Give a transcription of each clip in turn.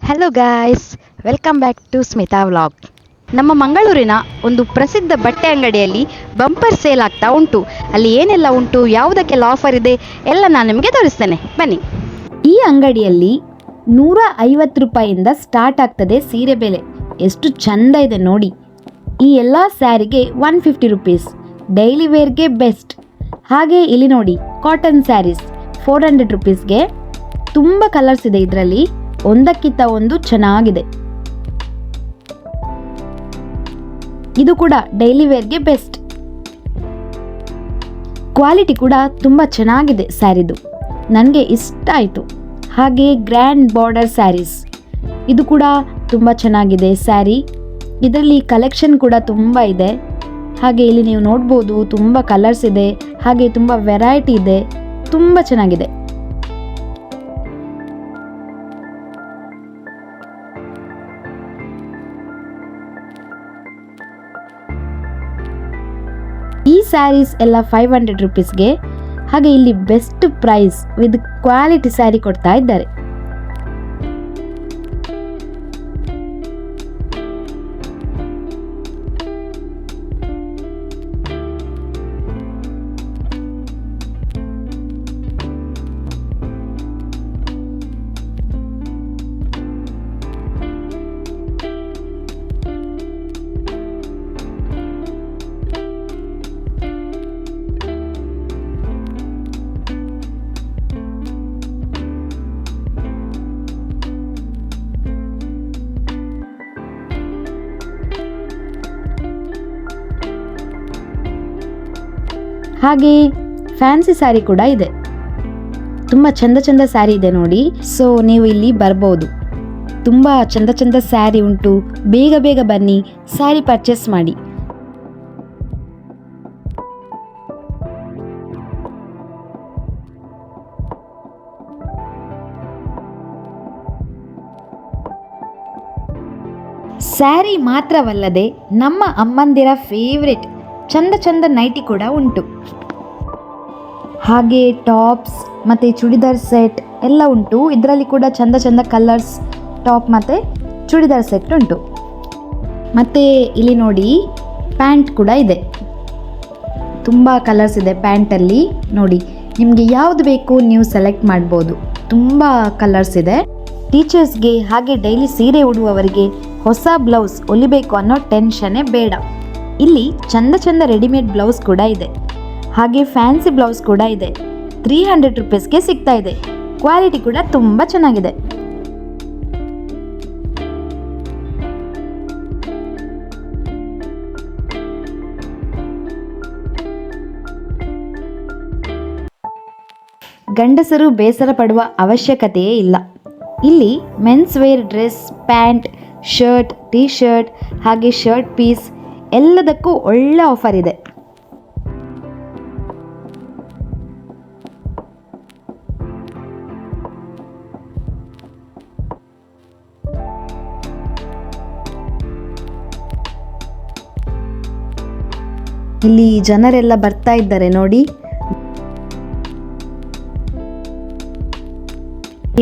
Hello guys, welcome back to Smita vlog. ನಮ್ಮ ಮಂಗಳೂರಿನ ಒಂದು ಪ್ರಸಿದ್ಧ ಬಟ್ಟೆ ಅಂಗಡಿಯಲ್ಲಿ ಬಂಪರ್ ಸೇಲ್ ಆಗ್ತಾ ಉಂಟು. ಅಲ್ಲಿ ಏನೆಲ್ಲ ಉಂಟು, ಯಾವುದಕ್ಕೆಲ್ಲ ಆಫರ್ ಇದೆ ಎಲ್ಲ ನಾನು ನಿಮಗೆ ತೋರಿಸ್ತೇನೆ, ಬನ್ನಿ. ಈ ಅಂಗಡಿಯಲ್ಲಿ 150 ರೂಪಾಯಿಯಿಂದ ಸ್ಟಾರ್ಟ್ ಆಗ್ತದೆ ಸೀರೆ ಬೆಲೆ. ಎಷ್ಟು ಚಂದ ಇದೆ ನೋಡಿ. ಈ ಎಲ್ಲ ಸ್ಯಾರಿಗೆ 150 ರುಪೀಸ್, ಡೈಲಿ ವೇರ್ಗೆ ಬೆಸ್ಟ್. ಹಾಗೆ ಇಲ್ಲಿ ನೋಡಿ, ಕಾಟನ್ ಸ್ಯಾರೀಸ್ 400 ರುಪೀಸ್ಗೆ. ತುಂಬ ಕಲರ್ಸ್ ಇದೆ ಇದರಲ್ಲಿ, ಒಂದಕ್ಕಿಂತ ಒಂದು ಚೆನ್ನಾಗಿದೆ. ಇದು ಕೂಡ ಡೈಲಿ ವೇರ್ಗೆ ಬೆಸ್ಟ್. ಕ್ವಾಲಿಟಿ ಕೂಡ ತುಂಬ ಚೆನ್ನಾಗಿದೆ ಸ್ಯಾರಿದು, ನನಗೆ ಇಷ್ಟ ಆಯಿತು. ಹಾಗೆ ಗ್ರ್ಯಾಂಡ್ ಬಾರ್ಡರ್ ಸ್ಯಾರೀಸ್, ಇದು ಕೂಡ ತುಂಬ ಚೆನ್ನಾಗಿದೆ ಸ್ಯಾರಿ. ಇದರಲ್ಲಿ ಕಲೆಕ್ಷನ್ ಕೂಡ ತುಂಬ ಇದೆ. ಹಾಗೆ ಇಲ್ಲಿ ನೀವು ನೋಡ್ಬೋದು, ತುಂಬ ಕಲರ್ಸ್ ಇದೆ, ಹಾಗೆ ತುಂಬ ವೆರೈಟಿ ಇದೆ, ತುಂಬ ಚೆನ್ನಾಗಿದೆ. ಈ ಸ್ಯಾರೀಸ್ ಎಲ್ಲ 500 ರುಪೀಸ್ಗೆ. ಹಾಗೆ ಇಲ್ಲಿ best price with quality sari ಕೊಡ್ತಾ ಇದ್ದಾರೆ. ಹಾಗೆ ಫ್ಯಾನ್ಸಿ ಸ್ಯಾರಿ ಕೂಡ ಇದೆ, ತುಂಬ ಚಂದ ಚಂದ ಸ್ಯಾರಿ ಇದೆ ನೋಡಿ. ಸೊ ನೀವು ಇಲ್ಲಿ ಬರ್ಬೋದು, ತುಂಬ ಚಂದ ಚಂದ ಸ್ಯಾರಿ ಉಂಟು. ಬೇಗ ಬೇಗ ಬನ್ನಿ, ಸ್ಯಾರಿ ಪರ್ಚೇಸ್ ಮಾಡಿ. ಸ್ಯಾರಿ ಮಾತ್ರವಲ್ಲದೆ ನಮ್ಮ ಅಮ್ಮಂದಿರ ಫೇವ್ರೆಟ್ ಚಂದ ಚಂದ ನೈಟಿ ಕೂಡ ಉಂಟು. ಹಾಗೆ ಟಾಪ್ಸ್ ಮತ್ತು ಚೂಡಿದಾರ್ ಸೆಟ್ ಎಲ್ಲ ಉಂಟು. ಇದರಲ್ಲಿ ಕೂಡ ಚಂದ ಚಂದ ಕಲರ್ಸ್ ಟಾಪ್ ಮತ್ತು ಚೂಡಿದಾರ್ ಸೆಟ್ ಉಂಟು. ಮತ್ತು ಇಲ್ಲಿ ನೋಡಿ, ಪ್ಯಾಂಟ್ ಕೂಡ ಇದೆ. ತುಂಬ ಕಲರ್ಸ್ ಇದೆ ಪ್ಯಾಂಟಲ್ಲಿ ನೋಡಿ. ನಿಮಗೆ ಯಾವುದು ಬೇಕು ನೀವು ಸೆಲೆಕ್ಟ್ ಮಾಡ್ಬೋದು. ತುಂಬ ಕಲರ್ಸ್ ಇದೆ. ಟೀಚರ್ಸ್ಗೆ ಹಾಗೆ ಡೈಲಿ ಸೀರೆ ಉಡುವವರಿಗೆ ಹೊಸ ಬ್ಲೌಸ್ ಹೊಲಿಬೇಕು ಅನ್ನೋ ಟೆನ್ಷನ್ನೇ ಬೇಡ. ಇಲ್ಲಿ ಚಂದ ಚಂದ ರೆಡಿಮೇಡ್ ಬ್ಲೌಸ್ ಕೂಡ ಇದೆ. ಹಾಗೆ ಫ್ಯಾನ್ಸಿ ಬ್ಲೌಸ್ ಕೂಡ ಇದೆ. 300 ರುಪೀಸ್ಗೆ ಸಿಗ್ತಾ ಇದೆ. ಕ್ವಾಲಿಟಿ ಕೂಡ ತುಂಬ ಚೆನ್ನಾಗಿದೆ. ಗಂಡಸರು ಬೇಸರ ಪಡುವ ಅವಶ್ಯಕತೆಯೇ ಇಲ್ಲ. ಇಲ್ಲಿ men's wear dress, pant, shirt, T shirt ಹಾಗೆ ಶರ್ಟ್ ಪೀಸ್ ಎಲ್ಲದಕ್ಕೂ ಒಳ್ಳೆ ಆಫರ್ ಇದೆ. ಇಲ್ಲಿ ಜನರೆಲ್ಲ ಬರ್ತಾ ಇದ್ದಾರೆ ನೋಡಿ.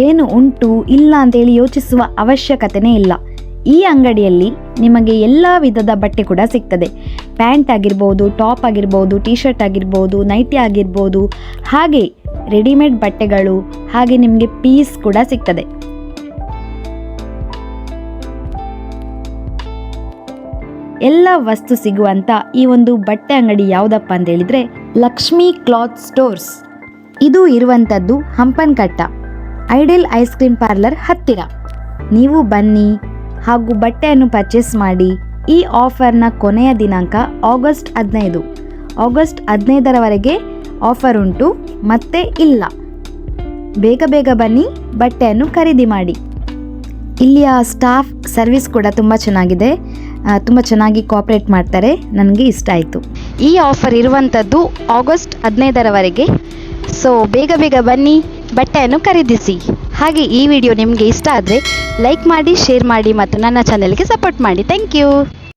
ಏನು ಉಂಟು ಇಲ್ಲ ಅಂತೇಳಿ ಯೋಚಿಸುವ ಅವಶ್ಯಕತೆನೇ ಇಲ್ಲ. ಈ ಅಂಗಡಿಯಲ್ಲಿ ನಿಮಗೆ ಎಲ್ಲ ವಿಧದ ಬಟ್ಟೆ ಕೂಡ ಸಿಗ್ತದೆ. ಪ್ಯಾಂಟ್ ಆಗಿರ್ಬೋದು, ಟಾಪ್ ಆಗಿರ್ಬೋದು, ಟೀ ಶರ್ಟ್ ಆಗಿರ್ಬೋದು, ನೈಟಿ ಆಗಿರ್ಬೋದು, ಹಾಗೆ ರೆಡಿಮೇಡ್ ಬಟ್ಟೆಗಳು, ಹಾಗೆ ನಿಮಗೆ ಪೀಸ್ ಕೂಡ ಸಿಗ್ತದೆ. ಎಲ್ಲ ವಸ್ತು ಸಿಗುವಂಥ ಈ ಒಂದು ಬಟ್ಟೆ ಅಂಗಡಿ ಯಾವುದಪ್ಪ ಅಂತ ಹೇಳಿದರೆ ಲಕ್ಷ್ಮಿ ಕ್ಲಾತ್ ಸ್ಟೋರ್ಸ್. ಇದು ಇರುವಂಥದ್ದು Hampankatta ideal ice cream parlour ಹತ್ತಿರ. ನೀವು ಬನ್ನಿ ಹಾಗೂ ಬಟ್ಟೆಯನ್ನು ಪರ್ಚೇಸ್ ಮಾಡಿ. ಈ ಆಫರ್ನ ಕೊನೆಯ ದಿನಾಂಕ ಆಗಸ್ಟ್ 15. ಆಗಸ್ಟ್ 15ರವರೆಗೆ ಆಫರ್ ಉಂಟು, ಮತ್ತೆ ಇಲ್ಲ. ಬೇಗ ಬೇಗ ಬನ್ನಿ, ಬಟ್ಟೆಯನ್ನು ಖರೀದಿ ಮಾಡಿ. ಇಲ್ಲಿಯ ಸ್ಟಾಫ್ ಸರ್ವಿಸ್ ಕೂಡ ತುಂಬ ಚೆನ್ನಾಗಿದೆ, ತುಂಬ ಚೆನ್ನಾಗಿ ಕೋಆಪರೇಟ್ ಮಾಡ್ತಾರೆ. ನನಗೆ ಇಷ್ಟ ಆಯಿತು. ಈ ಆಫರ್ ಇರುವಂಥದ್ದು ಆಗಸ್ಟ್ 15ರವರೆಗೆ. ಸೊ ಬೇಗ ಬೇಗ ಬನ್ನಿ, ಬಟ್ಟೆಯನ್ನು ಖರೀದಿಸಿ. ಹಾಗೆ ಈ ವಿಡಿಯೋ ನಿಮಗೆ ಇಷ್ಟ ಆದರೆ ಲೈಕ್ ಮಾಡಿ, ಶೇರ್ ಮಾಡಿ ಮತ್ತು ನನ್ನ ಚಾನೆಲ್ಗೆ ಸಪೋರ್ಟ್ ಮಾಡಿ. Thank you.